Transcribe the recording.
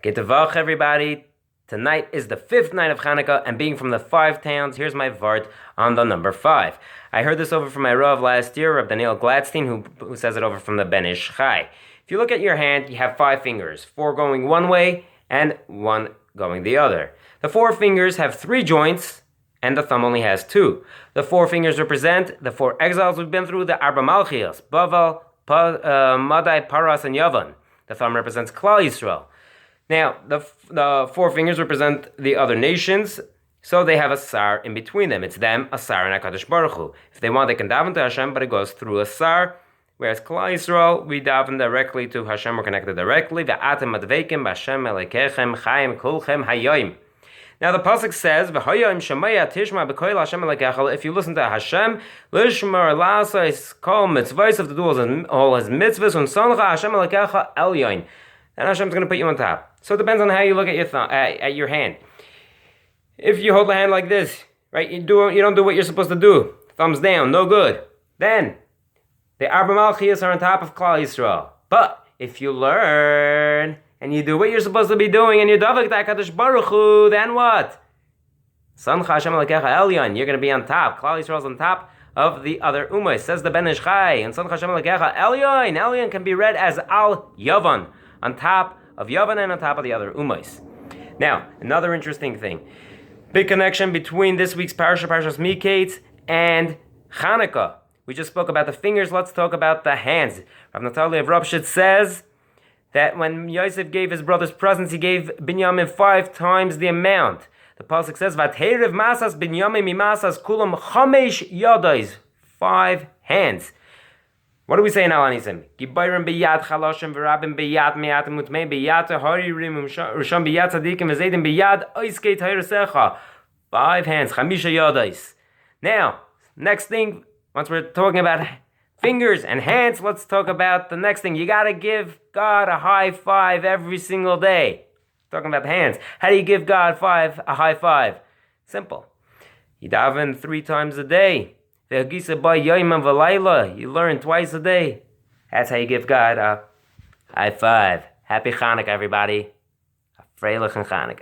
Get the vach, everybody. Tonight is the 5th night of Chanukah, and being from the 5 towns, here's my vart on the number 5. I heard this over from my Rav last year, Rav Daniel Gladstein, who says it over from the Ben Ish Chai. If you look at your hand, you have 5 fingers, 4 going one way and 1 going the other. The 4 fingers have 3 joints, and the thumb only has 2. The 4 fingers represent the 4 exiles we've been through, the Arba Malchios, Bavel, Madai, Paras, and Yavan. The thumb represents Klal Yisrael. Now, the 4 fingers represent the other nations, so they have a sar in between them. It's them, a sar, and HaKadosh Baruch Hu. If they want, they can daven to Hashem, but it goes through a sar. Whereas Klal Yisrael, we daven directly to Hashem, we're connected directly. V'atem adveikim b'Hashem elekechem chayim kulchem hayoim. Now the pasuk says, "V'hayoim shemaya tishma b'koil Hashem elekechel." If you listen to Hashem, lishmar lasais kol mitzvahs, of the do all his mitzvahs, and soncha Hashem elekecha elyoin. Then Hashem's going to put you on top. So it depends on how you look at your at your hand. If you hold the hand like this, right, you don't do what you're supposed to do. Thumbs down, no good. Then the Arba Malchios are on top of Klal Yisrael. But if you learn and you do what you're supposed to be doing, and you davek HaKadosh Baruch Hu, then what? Sancha Hashem Elekecha Elyon. You're going to be on top. Klal Yisrael's on top of the other ummah. Says the Ben Ish Chai. And Sancha Hashem Elekecha Elyon. Elyon can be read as Al Yavan, on top of Yavan and on top of the other ummahs. Now, another interesting thing. Big connection between this week's parasha, Parashas Miketz, and Chanukah. We just spoke about the fingers, let's talk about the hands. Rav Natalia of Ropshit says that when Yosef gave his brothers presents, he gave Binyamin 5 times the amount. The pasuk says, "Vaterev masas Binyamin mimasas kulam chamesh yadais," 5 hands. What do we say in Al Anisim? Gibayrim biyad chalashim v'rabim biyad me'atim utmei biyad taharirim u'sham biyad tzadikim v'zeidim biyad oiskei tahirasecha. 5 hands, chamisha yadais. Now, next thing, once we're talking about fingers and hands, let's talk about the next thing. You got to give God a high five every single day. Talking about the hands. How do you give God a high five? Simple. You daven 3 times a day. You learn twice a day. That's how you give God a high five. Happy Chanukah, everybody. A freilich Chanukah.